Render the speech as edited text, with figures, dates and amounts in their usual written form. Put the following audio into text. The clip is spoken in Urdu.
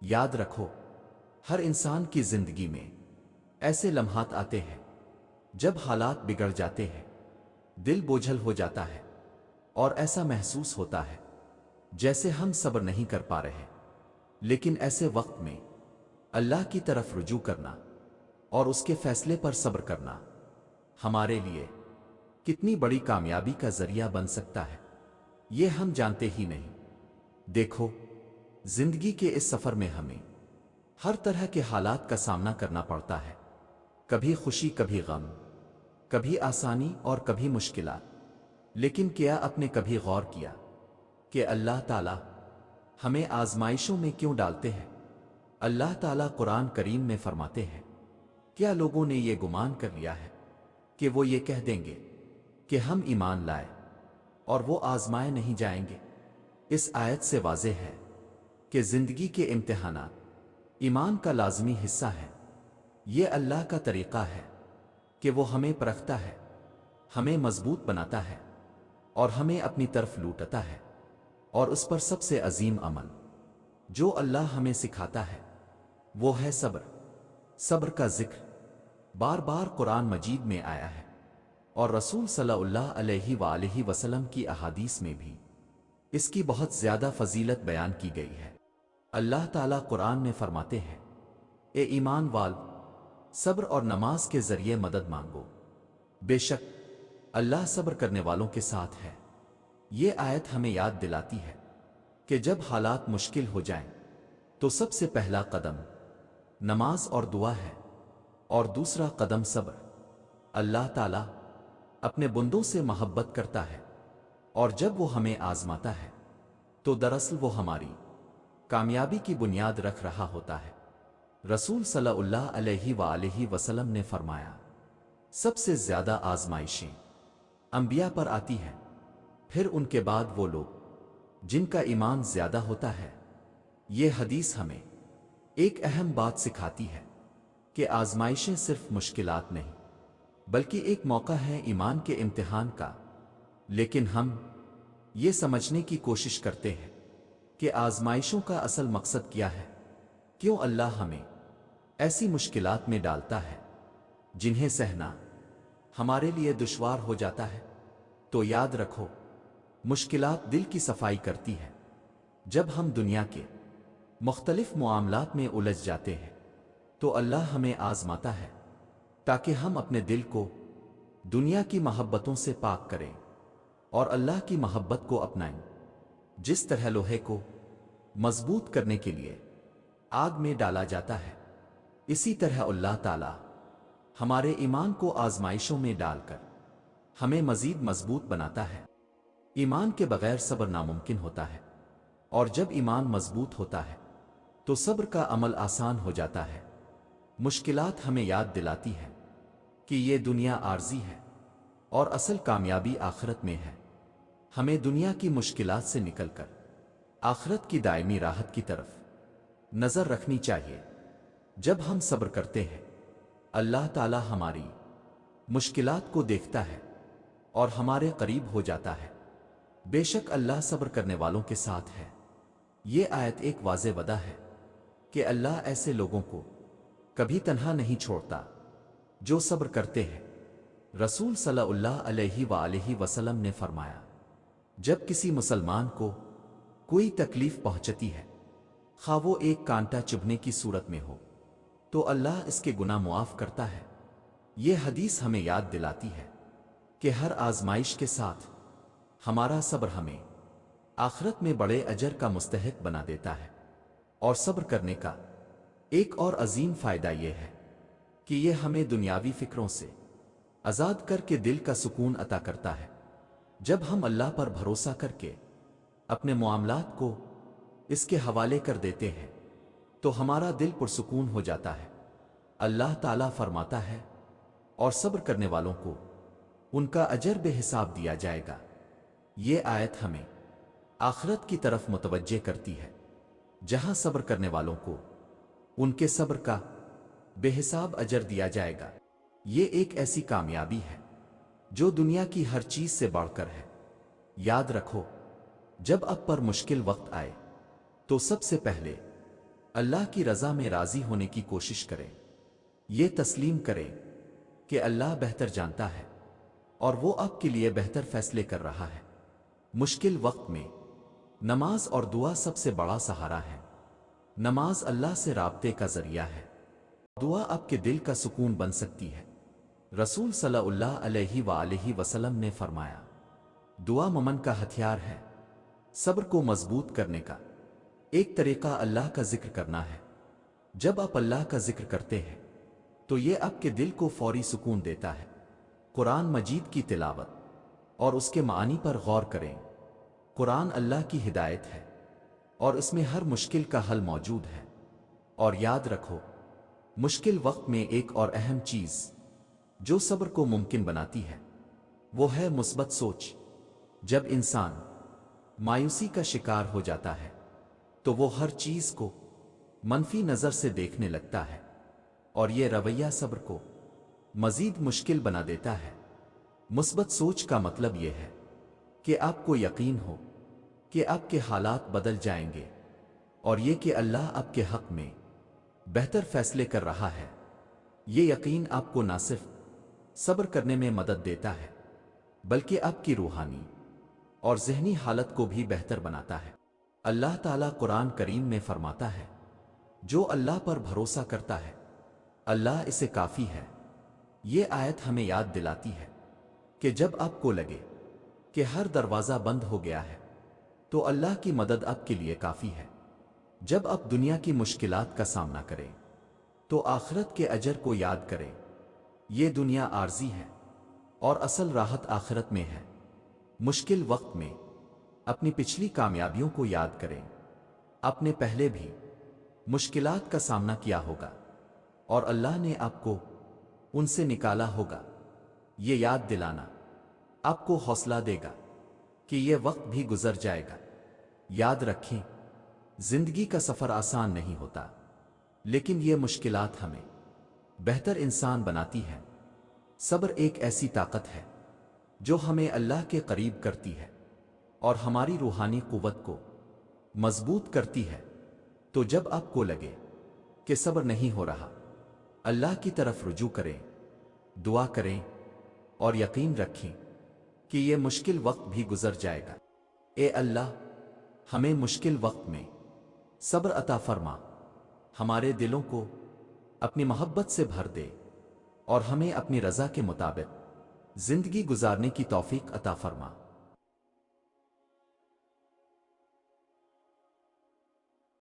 یاد رکھو، ہر انسان کی زندگی میں ایسے لمحات آتے ہیں جب حالات بگڑ جاتے ہیں، دل بوجھل ہو جاتا ہے اور ایسا محسوس ہوتا ہے جیسے ہم صبر نہیں کر پا رہے۔ لیکن ایسے وقت میں اللہ کی طرف رجوع کرنا اور اس کے فیصلے پر صبر کرنا ہمارے لیے کتنی بڑی کامیابی کا ذریعہ بن سکتا ہے، یہ ہم جانتے ہی نہیں۔ دیکھو، زندگی کے اس سفر میں ہمیں ہر طرح کے حالات کا سامنا کرنا پڑتا ہے، کبھی خوشی، کبھی غم، کبھی آسانی اور کبھی مشکلات۔ لیکن کیا آپ نے کبھی غور کیا کہ اللہ تعالیٰ ہمیں آزمائشوں میں کیوں ڈالتے ہیں؟ اللہ تعالیٰ قرآن کریم میں فرماتے ہیں، کیا لوگوں نے یہ گمان کر لیا ہے کہ وہ یہ کہہ دیں گے کہ ہم ایمان لائے اور وہ آزمائے نہیں جائیں گے؟ اس آیت سے واضح ہے کہ زندگی کے امتحانات ایمان کا لازمی حصہ ہے۔ یہ اللہ کا طریقہ ہے کہ وہ ہمیں پرکھتا ہے، ہمیں مضبوط بناتا ہے اور ہمیں اپنی طرف لوٹتا ہے۔ اور اس پر سب سے عظیم عمل جو اللہ ہمیں سکھاتا ہے وہ ہے صبر۔ صبر کا ذکر بار بار قرآن مجید میں آیا ہے اور رسول صلی اللہ علیہ وآلہ وسلم کی احادیث میں بھی اس کی بہت زیادہ فضیلت بیان کی گئی ہے۔ اللہ تعالیٰ قرآن میں فرماتے ہیں، اے ایمان والو، صبر اور نماز کے ذریعے مدد مانگو، بے شک اللہ صبر کرنے والوں کے ساتھ ہے۔ یہ آیت ہمیں یاد دلاتی ہے کہ جب حالات مشکل ہو جائیں تو سب سے پہلا قدم نماز اور دعا ہے اور دوسرا قدم صبر۔ اللہ تعالیٰ اپنے بندوں سے محبت کرتا ہے اور جب وہ ہمیں آزماتا ہے تو دراصل وہ ہماری کامیابی کی بنیاد رکھ رہا ہوتا ہے۔ رسول صلی اللہ علیہ وآلہ وسلم نے فرمایا، سب سے زیادہ آزمائشیں انبیاء پر آتی ہیں، پھر ان کے بعد وہ لوگ جن کا ایمان زیادہ ہوتا ہے۔ یہ حدیث ہمیں ایک اہم بات سکھاتی ہے کہ آزمائشیں صرف مشکلات نہیں بلکہ ایک موقع ہے ایمان کے امتحان کا۔ لیکن ہم یہ سمجھنے کی کوشش کرتے ہیں کہ آزمائشوں کا اصل مقصد کیا ہے، کیوں اللہ ہمیں ایسی مشکلات میں ڈالتا ہے جنہیں سہنا ہمارے لیے دشوار ہو جاتا ہے۔ تو یاد رکھو، مشکلات دل کی صفائی کرتی ہے۔ جب ہم دنیا کے مختلف معاملات میں الجھ جاتے ہیں تو اللہ ہمیں آزماتا ہے تاکہ ہم اپنے دل کو دنیا کی محبتوں سے پاک کریں اور اللہ کی محبت کو اپنائیں۔ جس طرح لوہے کو مضبوط کرنے کے لیے آگ میں ڈالا جاتا ہے، اسی طرح اللہ تعالیٰ ہمارے ایمان کو آزمائشوں میں ڈال کر ہمیں مزید مضبوط بناتا ہے۔ ایمان کے بغیر صبر ناممکن ہوتا ہے، اور جب ایمان مضبوط ہوتا ہے تو صبر کا عمل آسان ہو جاتا ہے۔ مشکلات ہمیں یاد دلاتی ہے کہ یہ دنیا عارضی ہے اور اصل کامیابی آخرت میں ہے۔ ہمیں دنیا کی مشکلات سے نکل کر آخرت کی دائمی راحت کی طرف نظر رکھنی چاہیے۔ جب ہم صبر کرتے ہیں، اللہ تعالیٰ ہماری مشکلات کو دیکھتا ہے اور ہمارے قریب ہو جاتا ہے۔ بے شک اللہ صبر کرنے والوں کے ساتھ ہے۔ یہ آیت ایک واضح وعدہ ہے کہ اللہ ایسے لوگوں کو کبھی تنہا نہیں چھوڑتا جو صبر کرتے ہیں۔ رسول صلی اللہ علیہ وآلہ وسلم نے فرمایا، جب کسی مسلمان کو کوئی تکلیف پہنچتی ہے، خواہ وہ ایک کانٹا چبھنے کی صورت میں ہو، تو اللہ اس کے گناہ معاف کرتا ہے۔ یہ حدیث ہمیں یاد دلاتی ہے کہ ہر آزمائش کے ساتھ ہمارا صبر ہمیں آخرت میں بڑے اجر کا مستحق بنا دیتا ہے۔ اور صبر کرنے کا ایک اور عظیم فائدہ یہ ہے کہ یہ ہمیں دنیاوی فکروں سے آزاد کر کے دل کا سکون عطا کرتا ہے۔ جب ہم اللہ پر بھروسہ کر کے اپنے معاملات کو اس کے حوالے کر دیتے ہیں تو ہمارا دل پرسکون ہو جاتا ہے۔ اللہ تعالیٰ فرماتا ہے، اور صبر کرنے والوں کو ان کا اجر بے حساب دیا جائے گا۔ یہ آیت ہمیں آخرت کی طرف متوجہ کرتی ہے جہاں صبر کرنے والوں کو ان کے صبر کا بے حساب اجر دیا جائے گا۔ یہ ایک ایسی کامیابی ہے جو دنیا کی ہر چیز سے بڑھ کر ہے۔ یاد رکھو، جب آپ پر مشکل وقت آئے تو سب سے پہلے اللہ کی رضا میں راضی ہونے کی کوشش کریں، یہ تسلیم کریں کہ اللہ بہتر جانتا ہے اور وہ آپ کے لیے بہتر فیصلے کر رہا ہے۔ مشکل وقت میں نماز اور دعا سب سے بڑا سہارا ہے۔ نماز اللہ سے رابطے کا ذریعہ ہے، دعا آپ کے دل کا سکون بن سکتی ہے۔ رسول صلی اللہ علیہ وآلہ وسلم نے فرمایا، دعا مومن کا ہتھیار ہے۔ صبر کو مضبوط کرنے کا ایک طریقہ اللہ کا ذکر کرنا ہے۔ جب آپ اللہ کا ذکر کرتے ہیں تو یہ آپ کے دل کو فوری سکون دیتا ہے۔ قرآن مجید کی تلاوت اور اس کے معانی پر غور کریں۔ قرآن اللہ کی ہدایت ہے اور اس میں ہر مشکل کا حل موجود ہے۔ اور یاد رکھو، مشکل وقت میں ایک اور اہم چیز جو صبر کو ممکن بناتی ہے وہ ہے مثبت سوچ۔ جب انسان مایوسی کا شکار ہو جاتا ہے تو وہ ہر چیز کو منفی نظر سے دیکھنے لگتا ہے، اور یہ رویہ صبر کو مزید مشکل بنا دیتا ہے۔ مثبت سوچ کا مطلب یہ ہے کہ آپ کو یقین ہو کہ آپ کے حالات بدل جائیں گے، اور یہ کہ اللہ آپ کے حق میں بہتر فیصلے کر رہا ہے۔ یہ یقین آپ کو نہ صرف صبر کرنے میں مدد دیتا ہے بلکہ آپ کی روحانی اور ذہنی حالت کو بھی بہتر بناتا ہے۔ اللہ تعالیٰ قرآن کریم میں فرماتا ہے، جو اللہ پر بھروسہ کرتا ہے اللہ اسے کافی ہے۔ یہ آیت ہمیں یاد دلاتی ہے کہ جب آپ کو لگے کہ ہر دروازہ بند ہو گیا ہے تو اللہ کی مدد آپ کے لیے کافی ہے۔ جب آپ دنیا کی مشکلات کا سامنا کریں تو آخرت کے اجر کو یاد کریں۔ یہ دنیا عارضی ہے اور اصل راحت آخرت میں ہے۔ مشکل وقت میں اپنی پچھلی کامیابیوں کو یاد کریں۔ آپ نے پہلے بھی مشکلات کا سامنا کیا ہوگا اور اللہ نے آپ کو ان سے نکالا ہوگا۔ یہ یاد دلانا آپ کو حوصلہ دے گا کہ یہ وقت بھی گزر جائے گا۔ یاد رکھیں، زندگی کا سفر آسان نہیں ہوتا، لیکن یہ مشکلات ہمیں بہتر انسان بناتی ہے۔ صبر ایک ایسی طاقت ہے جو ہمیں اللہ کے قریب کرتی ہے اور ہماری روحانی قوت کو مضبوط کرتی ہے۔ تو جب آپ کو لگے کہ صبر نہیں ہو رہا، اللہ کی طرف رجوع کریں، دعا کریں اور یقین رکھیں کہ یہ مشکل وقت بھی گزر جائے گا۔ اے اللہ، ہمیں مشکل وقت میں صبر عطا فرما، ہمارے دلوں کو اپنی محبت سے بھر دے اور ہمیں اپنی رضا کے مطابق زندگی گزارنے کی توفیق عطا فرما۔